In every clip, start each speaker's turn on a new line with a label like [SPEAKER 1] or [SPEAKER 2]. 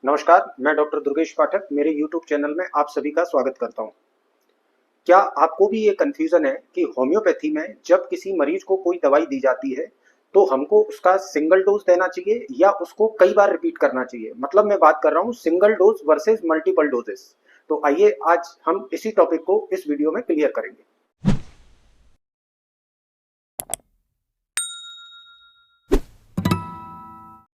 [SPEAKER 1] नमस्कार, मैं डॉक्टर दुर्गेश पाठक मेरे YouTube चैनल में आप सभी का स्वागत करता हूं। क्या आपको भी ये कंफ्यूजन है कि होम्योपैथी में जब किसी मरीज को कोई दवाई दी जाती है तो हमको उसका सिंगल डोज देना चाहिए या उसको कई बार रिपीट करना चाहिए? मतलब मैं बात कर रहा हूं single dose versus multiple doses. तो आइए आज हम इसी टॉपिक को इस वीडियो में क्लियर करेंगे।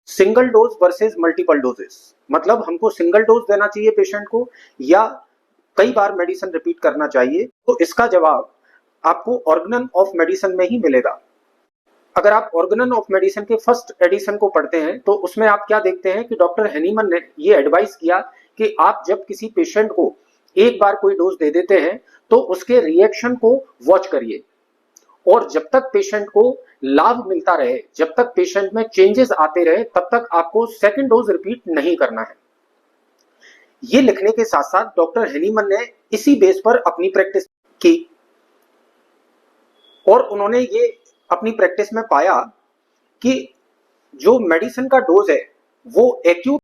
[SPEAKER 1] Single dose versus multiple doses मतलब हमको सिंगल डोज देना चाहिए पेशेंट को या कई बार मेडिसिन रिपीट करना चाहिए? तो इसका जवाब आपको ऑर्गेनन ऑफ मेडिसिन में ही मिलेगा। अगर आप ऑर्गेनन ऑफ मेडिसिन के फर्स्ट एडिशन को पढ़ते हैं तो उसमें आप क्या देखते हैं कि डॉक्टर हेनीमन ने ये एडवाइस किया कि आप जब किसी पेशेंट को एक बार कोई डोज दे देते हैं तो उसके रिएक्शन को वॉच करिए और जब तक पेशेंट को लाभ मिलता रहे, जब तक पेशेंट में चेंजेस आते रहे, तब तक आपको सेकंड डोज रिपीट नहीं करना है। ये लिखने के साथ साथ डॉक्टर हेनीमन ने इसी बेस पर अपनी प्रैक्टिस की और उन्होंने ये अपनी प्रैक्टिस में पाया कि जो मेडिसिन का डोज है वो एक्यूट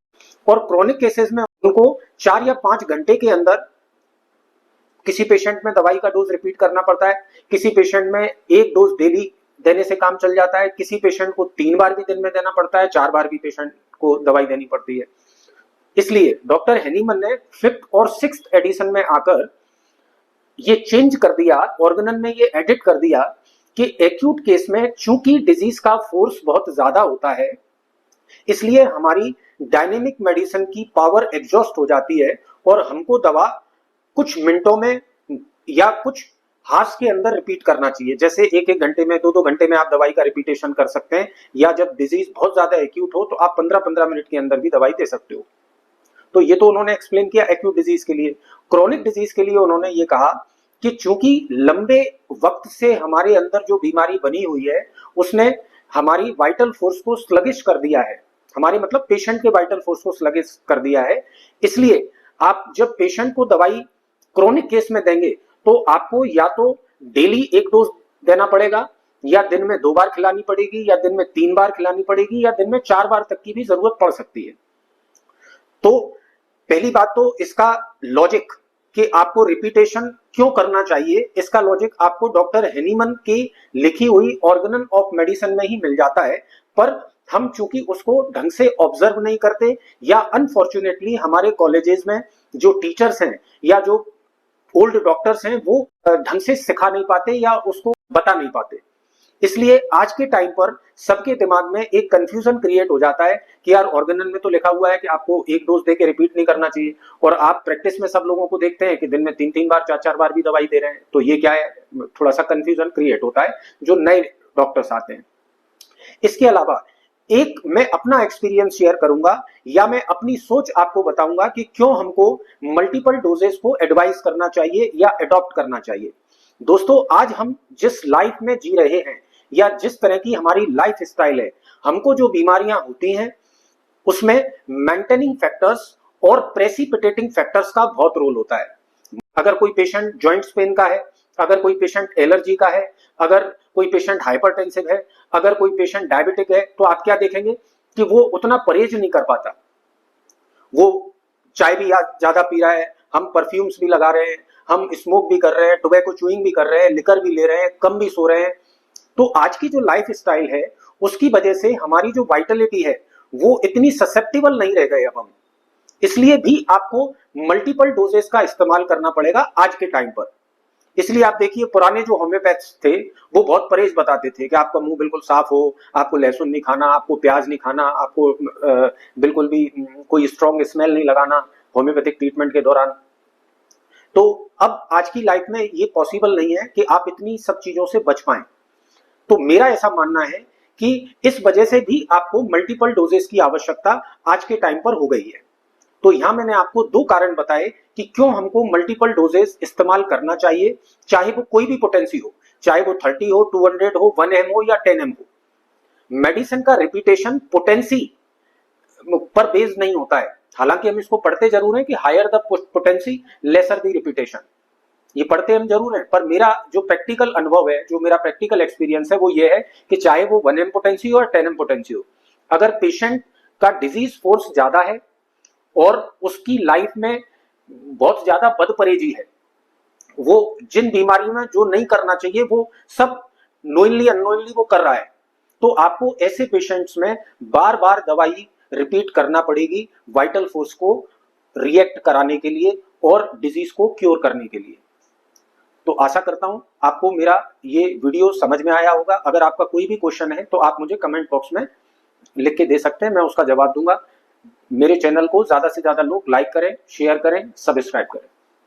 [SPEAKER 1] और क्रोनिक केसेस में उनको 4 या 5 घंटे के अंदर किसी पेशेंट में दवाई का डोज रिपीट करना पड़ता है, किसी पेशेंट में एक डोज डेली देने से काम चल जाता है, किसी पेशेंट को 3 बार भी दिन में देना पड़ता है, 4 बार भी पेशेंट को दवाई देनी पड़ती है। इसलिए डॉक्टर हेनीमन ने 5th और 6th एडिशन में आकर ये चेंज कर दिया, ऑर्गेनन में ये एडिट कर दिया कि एक्यूट केस में चूंकि डिजीज का फोर्स बहुत ज्यादा होता है इसलिए हमारी डायनेमिक मेडिसिन की पावर एग्जॉस्ट हो जाती है और हमको दवा कुछ मिनटों में या कुछ हार्स के अंदर रिपीट करना चाहिए। जैसे 1-1 घंटे में, 2-2 घंटे में आप दवाई का रिपीटेशन कर सकते हैं या जब डिजीज बहुत ज्यादा एक्यूट हो तो आप 15-15 मिनट के अंदर भी दवाई दे सकते हो। तो ये तो उन्होंने एक्सप्लेन किया एक्यूट डिजीज के लिए। क्रोनिक डिजीज के लिए उन्होंने ये कहा कि चूंकि लंबे वक्त से हमारे अंदर जो बीमारी बनी हुई है उसने हमारी वाइटल फोर्स को स्लगिश कर दिया है, हमारे मतलब पेशेंट के वाइटल फोर्स को स्लगिश कर दिया है, इसलिए आप जब पेशेंट को दवाई क्रोनिक केस में देंगे तो आपको या तो डेली एक डोज देना पड़ेगा या दिन में 2 बार खिलानी पड़ेगी या दिन में 3 बार खिलानी पड़ेगी या दिन में 4 बार तक की भी जरूरत पड़ सकती है। तो पहली बात तो इसका लॉजिक कि आपको रिपीटेशन क्यों करना चाहिए, इसका लॉजिक आपको डॉक्टर हेनीमन की लिखी हुई ऑर्गेनन ऑफ मेडिसिन में ही मिल जाता है, पर हम चूंकि उसको ढंग से ऑब्जर्व नहीं करते या अनफॉर्चुनेटली हमारे कॉलेजेस में जो टीचर्स हैं या जो ओल्ड डॉक्टर्स हैं वो ढंग से सिखा नहीं पाते या उसको बता नहीं पाते। इसलिए आज के टाइम पर सबके दिमाग में एक कंफ्यूजन क्रिएट हो जाता है कि यार ऑर्गेनन में तो लिखा हुआ है कि आपको एक डोज देके रिपीट नहीं करना चाहिए और आप प्रैक्टिस में सब लोगों को देखते हैं कि दिन में 3-3 बार 4-4 बार भी दवाई दे रहे हैं, तो ये क्या है? थोड़ा सा कंफ्यूजन क्रिएट होता है जो नए डॉक्टर्स आते हैं। इसके अलावा एक मैं अपना एक्सपीरियंस शेयर करूंगा या मैं अपनी सोच आपको बताऊंगा कि क्यों हमको मल्टीपल डोजेस को एडवाइस करना चाहिए या अडॉप्ट करना चाहिए। दोस्तों, आज हम जिस लाइफ में जी रहे हैं या जिस तरह की हमारी लाइफ स्टाइल है, हमको जो बीमारियां होती हैं उसमें मेंटेनिंग फैक्टर्स और प्रेसिपिटेटिंग फैक्टर्स का बहुत रोल होता है। अगर कोई पेशेंट जॉइंट्स पेन का है, अगर कोई पेशेंट एलर्जी का है, अगर कोई पेशेंट हाइपरटेंसिव है, अगर कोई पेशेंट डायबिटिक है, तो आप क्या देखेंगे कि वो उतना परहेज नहीं कर पाता, वो चाय भी ज्यादा पी रहा है, हम परफ्यूम्स भी लगा रहे हैं, हम स्मोक भी कर रहे हैं, टोबैको च्यूइंग भी कर रहे हैं, लिकर भी ले रहे हैं, कम भी सो रहे हैं। तो आज की जो लाइफ स्टाइल है उसकी वजह से हमारी जो वाइटलिटी है वो इतनी ससेप्टिबल नहीं रह गए अब हम, इसलिए भी आपको मल्टीपल डोजेस का इस्तेमाल करना पड़ेगा आज के टाइम पर। इसलिए आप देखिए पुराने जो होम्योपैथ्स थे वो बहुत परहेज बताते थे कि आपका मुंह बिल्कुल साफ हो, आपको लहसुन नहीं खाना, आपको प्याज नहीं खाना, आपको बिल्कुल भी कोई स्ट्रॉन्ग स्मेल नहीं लगाना होम्योपैथिक ट्रीटमेंट के दौरान। तो अब आज की लाइफ में ये पॉसिबल नहीं है कि आप इतनी सब चीजों से बच पाएं। तो मेरा ऐसा मानना है कि इस वजह से भी आपको मल्टीपल डोजेस की आवश्यकता आज के टाइम पर हो गई है। तो यहां मैंने आपको 2 कारण बताए कि क्यों हमको मल्टीपल डोजेस इस्तेमाल करना चाहिए, चाहे वो कोई भी पोटेंसी हो, चाहे वो 30 हो, 200 हो, 1 m हो या 10 m हो। मेडिसिन का रिपीटेशन पोटेंसी पर बेस्ड नहीं होता है, हालांकि हम इसको पढ़ते जरूर हैं कि higher the potency lesser the repetition. ये पढ़ते हम जरूर हैं, पर मेरा जो प्रैक्टिकल अनुभव है, जो मेरा प्रैक्टिकल एक्सपीरियंस है, वो ये है कि चाहे वो 1 इम्पोटेंसी हो और 10 इम्पोटेंसी हो, अगर पेशेंट का डिजीज फोर्स ज्यादा है और उसकी लाइफ में बहुत ज्यादा बदपरहेजी है, वो जिन बीमारियों में जो नहीं करना चाहिए वो सब नोइंगली अननोइंगली वो कर रहा है, तो आपको ऐसे पेशेंट्स में बार बार दवाई रिपीट करना पड़ेगी वाइटल फोर्स को रिएक्ट कराने के लिए और डिजीज को क्योर करने के लिए। तो आशा करता हूं आपको मेरा ये वीडियो समझ में आया होगा। अगर आपका कोई भी क्वेश्चन है तो आप मुझे कमेंट बॉक्स में लिख के दे सकते हैं, मैं उसका जवाब दूंगा। मेरे चैनल को ज्यादा से ज्यादा लोग लाइक करें, शेयर करें, सब्सक्राइब करें।